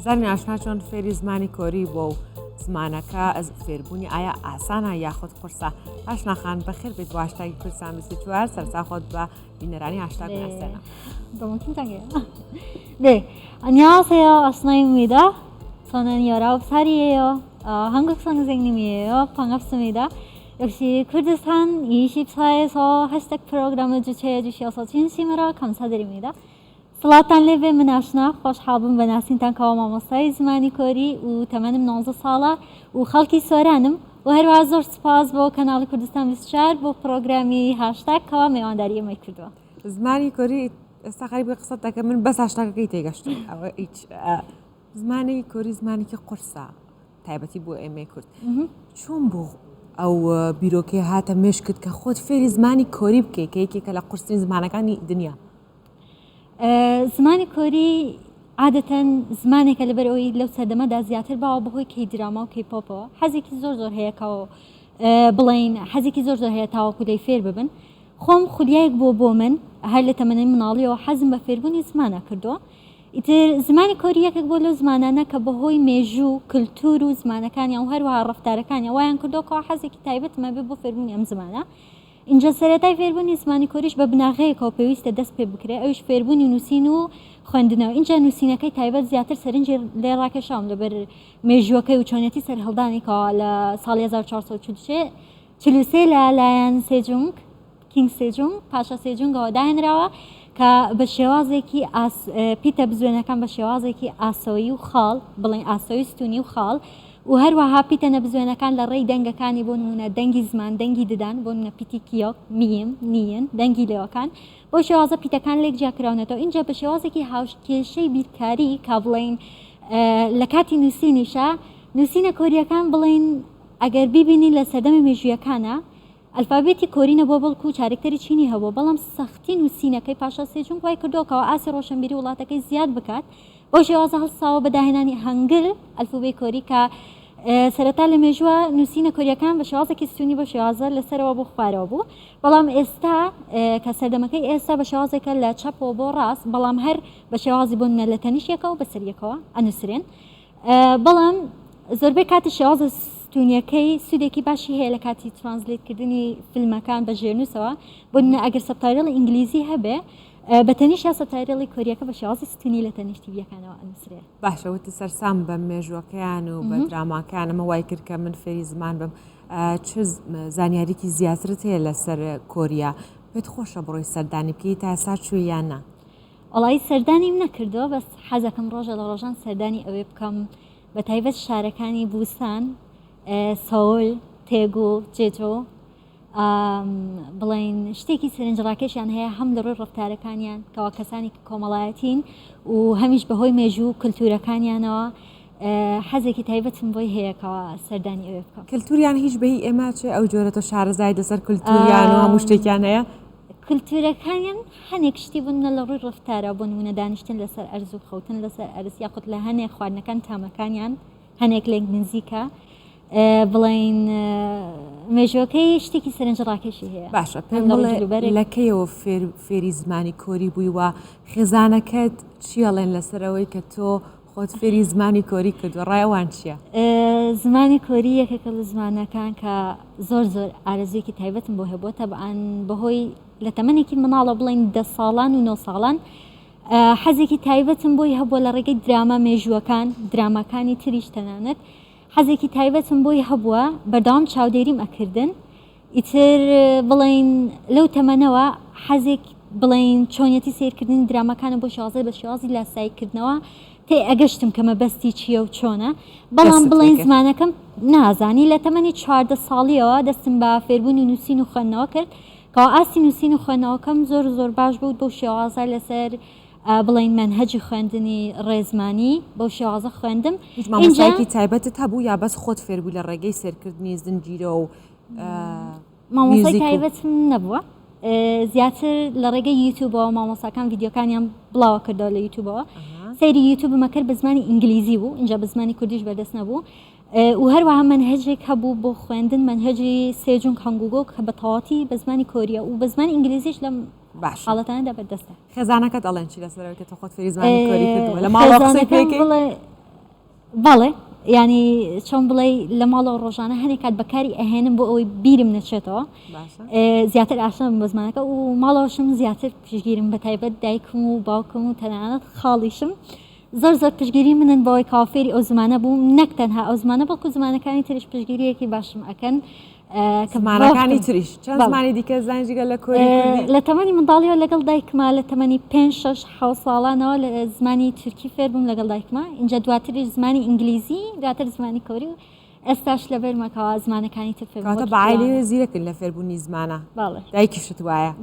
زانی آشنا چون فێری زمانی کۆری بۆ زمانەکە ئەز فێربوونی ئایا ئاسانە یاخود قورسە؟ ئاشناخان بەخێر بێت بۆ هاشتاگی کوردستان 24 سەرتا خۆت بە بینەرانی هاشتاگ بناسێنە. 네, 안녕하세요. 아스나입니다. 저는 19살이에요. 한국 선생님이에요. 반갑습니다. 역시 쿠르디스탄 24에서 해시태그 프로그램을 주최해 주셔서 진심으로 감사드립니다. سڵاتان لێبێ من ئاشنا خۆشحاڵبم بە ناسینتان کەوا مامۆستای زمانی کۆری و تەمەنم 19 ساڵە و خەڵکی سۆرانم و هەروە زۆر سپاس بۆ کەناڵی کوردستان 24 بۆ پرۆگرامی هاشتاگ کەوا میوانداری ئەمەی کردووە. زمانی کۆری ئێستا خەریبی قسەت دەکەم من بەس هاشتاگەکەی تێگەشتم ئەوە هیچ زمانی کۆری زمانێکی قورسە تایبەتی بۆ ئێمەی کورد چۆن بۆ ئەو بیرۆکەی هاتە مێش کرد کە خۆت فێری زمانی کۆری بکەیت کە یەکێکە لە قورسین زمانەکانی دنیا. زمانی کۆری عادەتەن زمانێکە لەبەر ئەوی لەو سەردەمەدا زیاتر باوە بەهۆی کەی دراما و کەی پۆپەوە حەزێکی زۆر هەیەکەوە بڵین حەزێکی زۆر هەیە تاوەکو لەی فێر ببن خۆم خولیایەک بۆ من هەر لە تەمەنەی مناڵیەوە حەزم بە فێربوونی زمانە کردووە. ئیتر زمانی کۆری یەکێک بۆ لەو زمانانە کە بەهۆی مێژوو کللتور و زمانەکانیان و هەروەها ڕەفتارەکانی وایان کردوکەوە حەزێکی تایبەتمە بێ بۆ فێربوونی ئەم زمانە. اینجا سەرەتای فێربوونی زمانی کۆریش بە بناغەیەکەوە پێویستە دەست پێ بکرێت ئەوش فێربوونی نووسین و خوێندنەوە. اینجا نووسینەکەی تایبەت زیاتر سەرنجی لێ ڕاکێشام لەبەر مێژووەکەی و چۆنیەتی سەرهەڵدانێکەوە لە ساڵی 1443 لەلایەن سێجونگ کینگ سێجونگ پاشا سێجونگەوە داهێنراوە کە بە شێوازێکی پیتە بزوێنەکان بە شێوازێکی ئاسەوەی و خاڵ بڵێن ئاسەوی ستونی و خاڵ و هەروەها پیتە نەبزوێنەکان لە ڕێی دەنگەکانی بۆ نمونە دەنگی زمان دەنگی ددان بۆ نمونە پیتی کیۆک میم نیەن دەنگی لێوەکان بۆ شێوازە پیتەکان لێک جیاکراونەتەوە. اینجا بە شێوازێکی هاوکێشەی بیرکاری کا بڵێن لە کاتی نووسینیشە نووسینە کۆریەکان بڵێن ئەگەر بیبینی لە سەردەمی مێژوویەکانە ئەلفابێتی کۆرینە بۆ بڵکو و چارکتەری چینی هەبوو بەڵام سەختی نووسینەکەی پاشا سێجونگ وای کردوکەوە ئاسی ڕۆشنبیری وڵاتەکەی زیاد بکات بۆ شێوازە هەڵساوە بە داهێنانی هەنگل ئەلفوبەی کۆری کە سەرەتا لە مێژووە نووسینە کۆریەکان بە شێوازێکی ستونی بە شێوازە لەسەرەوە بۆ خوارەوە بوو بەڵام ئێستا کە سەردەمەکەی ئێستا بە شێوازێکە لە چەپەوە بۆ ڕاست بەڵام هەر بە شێوازی بۆ لە تەنیشیەکەەوە بەسەریەکەوە ئەنووسرێن بەڵام زۆربەی کاتی شێوازە ستونیەکەی سوودێکی باشی هەیە لە کاتی ترانسلیتکردنی فیلمەکان بە ژێرنووسەوە بۆ ئەگەر سەبتایتڵی ئینگلیزی هەبێ بە تەنیش یا سەبتایتڵی کۆریەکە بە شێوازی ستونی لە تەنیشتی بیەکانەوە ئەنووسرێ. باشەوەتی سەرسام بە مێژوەکەیان و بە دراماکان ئەمە وای کرد کە من فێری زمان بم چ زانیاریکی زیاترت هەیە لەسەر کۆریا پێت خۆشە بڕۆی سەردانی بکەیت تا ئێستا چووی یان نا؟ وەڵی سەردانیم نەکردەوە بەس حەزەکەم ڕۆژە لە ڕۆژان سەردانی ئەوێ بکەم بە تایبەت شارەکانی بوسان سەول تێگو جێجۆ بڵین شتێکی سەرنجڕاکێشیان هەیە هەم لە ڕووی ڕفتارەکانیان کەوا کەسانی کۆمەڵایەتین و هەمیش بەهۆی مێژوو کللتورەکانیانەوە حەزێکی تایبەتم بۆی هەیەکەوە سەردانی ئەوێ بکەم. کللتوریان هیچ بەی ئێمە چێ ئەو جۆرە تۆ شارەزای لەسەر کللتوریان و هەموو شتێکیان هەیە؟ کللتورەکانیان هەنێک شتی بوون لە ڕووی ڕفتارە بۆ نمونە دانیشتن لەسەر ئەرز و خەوتن لەسەر ئەرز یاخود لە هەنێک خواردنەکان تامەکانیان هەنێک لێک نزیکە بڵین مێژوەکەی شتێکی سەرنجڕاکێشی هەیە. باشە پێم لەکەیەوە فێری زمانی کۆری بووی وە خێزانەکەت چیەڵێن لەسەرەوەی کە تۆ خۆت فێری زمانی کۆری کردو ڕایەوان چییە؟ زمانی کۆری یەکێکە لە زمانەکان کە زۆر ئارەزویەکی تایبەتم بۆ هەبووە تەبعاً بەهۆی لە تەمەنێکی مناڵە بڵین 10 ساڵان و 9 ساڵان حەزێکی تایبەتم بۆی هەبووە لە ڕێگەی دراما مێژووەکان دراماکانی تریش تەنانەت حەزێکی تایبەتم بۆی هەبووە بەردەوام چاودێریم ئەکردن ئیتر بڵین لەو تەمەنەوە حەزێک بڵین چۆنیەتی سیرکردنی درامەکانە بۆ شێوازە بە شێوازی لاسایکردنەوە تێ ئەگەشتم کە مەبەستی چییە و چۆنە بەڵام بڵین زمانەکەم نازانی لە تەمەنی 14 ساڵیەوە دەستم بە فێربوونی نووسین و خوێندنەوە کرد کەوا ئاسی نووسین و خوێندنەوەکەم زۆر باش بوو بۆ شێوازە لەسەر بڵین منهەجی خوێندنی ڕێزمانی بەو شێوازە خوێندم. مامۆستایەکی تایبەتت هەبوو یا بەس خۆت فێربووی لە ڕێگەی سێرکردنی زنجیرە و مامۆستای تایبەتم نەبووە زیاتر لە ڕێگەی یوتیوبەوە مامۆستاکان ڤیدیۆکانیان بڵاوە کردەوە لە یوتیوبەوە سەیری یوتیوبمە کرد بە زمانی ئینگلیزی بوو اینجا بە زمانی کوردیش بەردەست نەبوو و هەروەها منهەجێک هەبوو بۆ خوێندن منهەجی سێجونگ هەنگووگۆ کە بە تەواوەتی بە زمانی کۆریە و بە زمانی ئینگلیزیش لەم حاڵەتانەدا بەردەستە. خێزانەکەت ئەڵێن چی لەسەرەوەی کە تۆ خۆت فێری زمانی کۆری کردووە لە ماڵەوە قسەی پێ بکەی؟ بەڵێ ینی چۆن بڵێ لە ماڵە ڕۆژانە هەنێک کات بەکاری ئەهێنم بۆ ئەوەی بیرم نەچێتەوە زیاتر ئاشنم بە زمانەکە و ماڵەوەشم زیاتر پشگیرم بە تایبەت دایکم و باوکم و تەنانەت خاڵیشم زۆر پشگیری منن بەوەی کافێری ئەو زمانە بوو نەک تەنها ئەو زمانە بەڵکو زمانەکانی تریش پشگیریەکی باشم ئەکەن زمانەکانی تریش چەند زمانی دیکە زانجیگە لە کوردی لە تەمەنی منداڵیەوە لەگەڵ دایکما لە تەمەنی 5-6 ساڵانەوە لە زمانی تورکی فێر بووم لەگەڵ دایکما اینجا دواتریش زمانی ئینگلیزی دواتر زمانی کۆری و ئێستاش لەبەر مەکەوە زمانەکانی تر فێرکەواتە بەعایلی زیرەکن لە فێربوونی زمانە دایکیشت وایە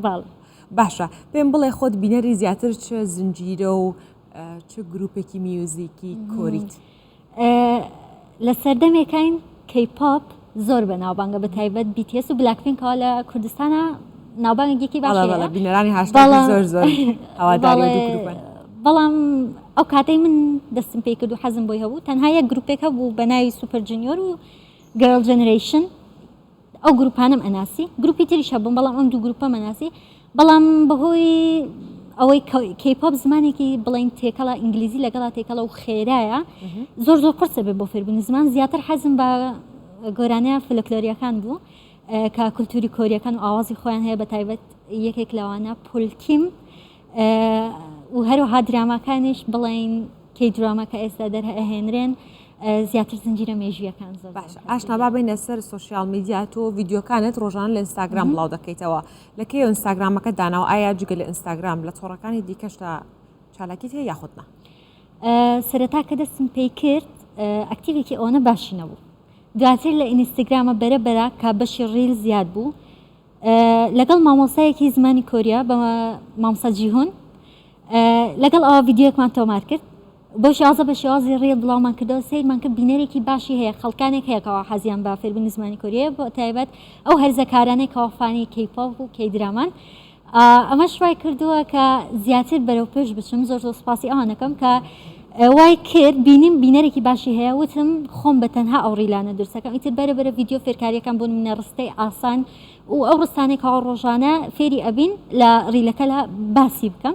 باشە پێم بڵێ خۆت بینەری زیاتر چه زنجیرە و چه گروپێکی میوزیکی کۆریت لە سەردەمێکین کەیپۆپ زۆر بە ناوبانگە بە تایبەت BTS و بلاکپینکەوە لە کوردستانە ناوبانگێکی باشە بینەرانی هاشتا زۆر هەواداری گروپن بەڵام ئەو کاتەی من دەستم پێی کرد و حەزم بۆی هەبوو تەنها یەک گروپێکە بوو بە ناوی سوپەر جونیۆر و گرل جەنەرەیشن ئەو گروپانم ئەناسی گروپی تریش هەبووم بەڵام ئەم دوو گروپە مەناسی بەڵام بەهۆی ئەوەی کەیپۆپ زمانێکی بڵین تێکەڵە ئینگلیزی لەگەڵا تێکەڵە و خێرایە زۆر قرسە بێ بۆ فێربوونی زمان زیاتر حەزم بە گۆرانەیە فلکلۆریەکان بوو کە کولتوری کۆریەکان و ئاوازی خۆیان هەیە بە تایبەت یەکێک لەوانە پولکیم و هەروەها دراماکانیش بڵین کەی دراماکە ئێستا دەرهێنرێن زیاتر زنجیرە مێژویەکان زۆر باش ئاشنا بابینە سەر سوۆسیال میدیا تۆ ڤیدیۆکانت ڕۆژان لە ئینستاگرام بڵاو دەکەیتەوە لەکەی ئینستاگرامەکە داناوە ئایا جگە لە ئینستاگرام لە چۆڕەکانی دیکەشتا چالاکیت هەیە یاخودنا سەرەتا کە دەستم پێی کرد ئەکتیڤێکی ئەوەنە باشی نەبوو دواتر لە ئینستاگرامە بەرەبەرە کا بەشی ڕیل زیاد بوو لەگەڵ مامۆسایەکی زمانی کۆریا بە مامۆستا جیهۆن لەگەڵ ئەوە ڤیدیۆکمان تۆمار کرد بۆ شازە بە شێوازی ڕێ بڵاومان کردەوە سیرمان کرد بینەرێکی باشی هەیە خەڵکانێک هەیەکەوە حەزیان بە فێربوونی زمانی کۆریە بۆ تایبەت ئەو هەرزەکارانەی کەوافانی کەیپۆپ و کەی درامان ئەمە شوای کردووە کە زیاتر بەرەو پێش بچم زۆر سوپاسی ئەوانەکەم کە وای کرد بینیم بینەرێکی باشی هەیە وتم خۆم بە تەنها ئەو ڕیلانە درسەکەم ئیتر بەرەبەرە ڤیدیۆ فێرکاریەکان بۆ منە ڕستەی ئاسان و ئەو ڕستانێکەوە ڕۆژانە فێری ئەبین لە ڕیلەکە لە باسی بکەم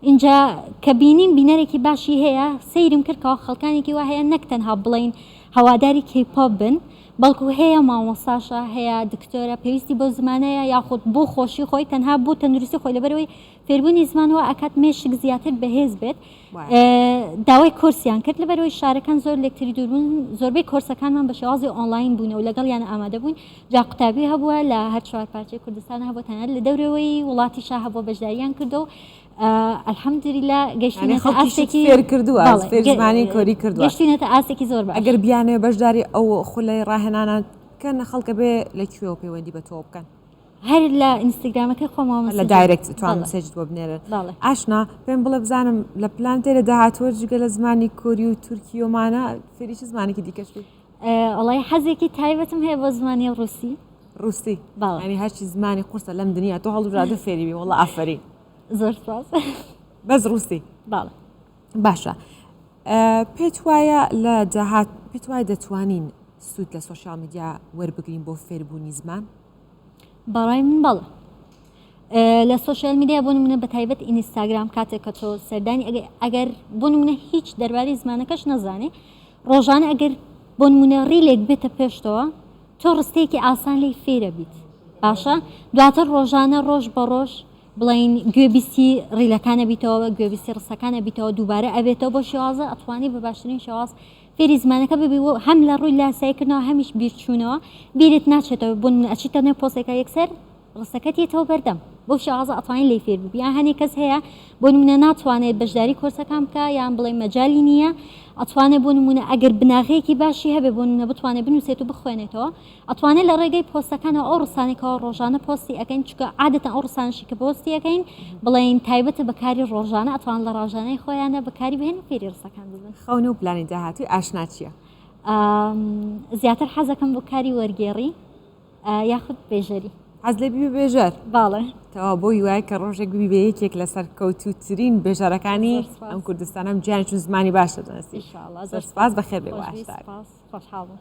اینجا کە بینیم بینەرێکی باشی هەیە سەیرم کردکەوە خەڵکانێکی وا هەیە نەک تەنها بڵین هەواداری کەیپۆپ بن بەڵکو هەیە مامۆساشە هەیە دکتۆرە پێویستی بۆ زمانەیە یاخود بۆ خۆشی خۆی تەنها بۆ تەندروستی خۆی لەبەرەوەی فێربوونی زمانەوە ئەکات مێشک زیاتر بەهێز بێت داوای کۆرسیان کرد لەبەرەوەی شارەکان زۆر لێکتری دووربوون زۆربەی کۆرسەکانمان بە شێوازی ئۆنلاین بوون و لەگەڵ یان ئامادە بوون جا قوتابی هەبووە لە هەر چوار پارچەی کوردستان هەبوو تەنها لە دەورەوەی وڵاتی شا هەبووە بەشداریان کردو الحەمدلله گەشتینەتە ئاستێکی فێر کردووە فێر زمانی کۆری کردووە گەشتینەتە ئاستێکی زۆر باش ئەگەر بیانێ بەشداری ئەو خولەی ڕاهێنانە کەنە خەڵکە بێ لەکوێوە پەیوەندی بە تۆ بکەن هەر لە ئینستاگرامەکە خۆمەوە لە دایرێکت توان مسێجت بۆ بنێرن ئاشنا پێم بڵێ بزانم لە پلان تێرە داهاتوە جگە لە زمانی کۆری و تورکیۆمانە فێری چ زمانێکی دیکەش بێت وڵای حەزێکی تایبەتم هەیە بۆ زمانی ڕووسی ینی هەرچی زمانی قورسە لەم دنیا تۆ هەڵدورادە فێری بی وەڵڵا ئافرین زۆر سپاس بەس ڕووسی باشە پێت وایە لە داهات پێت وایە دەتوانین سوود لە سوۆسیال میدیا وەربگرین بۆ فێربوونی زمان بەڕای من بەڵێ لە سوۆسیال میدیا بۆ نمونە بە تایبەت ئینستاگرام کاتێک کە تۆ سەردانی ئەگەر بۆ نمونە هیچ دەربارەی زمانەکەش نەزانێ ڕۆژانە ئەگەر بۆ نمونە ڕیلێک بێتە پێشتەوە تۆ ڕستەیەکی ئاسان لی فێرە بیت باشە دواتر ڕۆژانە ڕۆژ بە ڕۆژ بڵین گوێبیستی ڕیلەکانە بیتەوە گوێبیستی ڕستەکانە بیتەوە دووبارە ئەبێتەوە بۆ شێوازە ئەتوانی بە باشترین شێواز فێری زمانەکە ببی هەم لە ڕووی لاسایکردنەوە هەمیش بیرچوونەوە بیرت ناچێتەوە بۆ ئەچیتە نێو پۆستێکە یەکسەر ڕستەکەت یێتەوە بەردەم بۆ شێوازە ئەتوانی لی فێر ببی یان هەنێک کەس هەیە بۆ نمونە ناتوانێت بەشداری کۆرسەکان بکە یان بڵێ مەجای نییە ئەتوانێت بۆ نمونە ئەگەر بناغەیەکی باشی هەبێ بۆ نمونە بتوانێت بنووسێت و بخوێنێتەوە ئەتوانێت لە ڕێگەی پۆستەکانەوە ئەو ڕستانێکەوە ڕۆژانە پۆستی ئەەکەین چکە عادەتەن ئەو ڕستانشی کە پۆستی ئەەکەین بڵێن تایبەتە بەکاری ڕۆژانە ئەتوان لە ڕۆژانەی خۆیانە بەکاری بهێن فێری ڕستەکان ببن خەونە و پلانی داهاتووی ئاشنا چییە زیاتر حەزەکەم بۆ کاری وەرگێڕی یاخود بێژەری حەز لێ بی بێژەر باڵێ تەوا بۆ وایە کە ڕۆژێک ببی بە یەکێک لەسەر کەوتوترین بێژەرەکانی ئەم کوردستانم جیان چون زمانی باشە دەنەسی ئینشاءالله زۆر سپاس بەخێر بێ باشتر خۆشحاڵم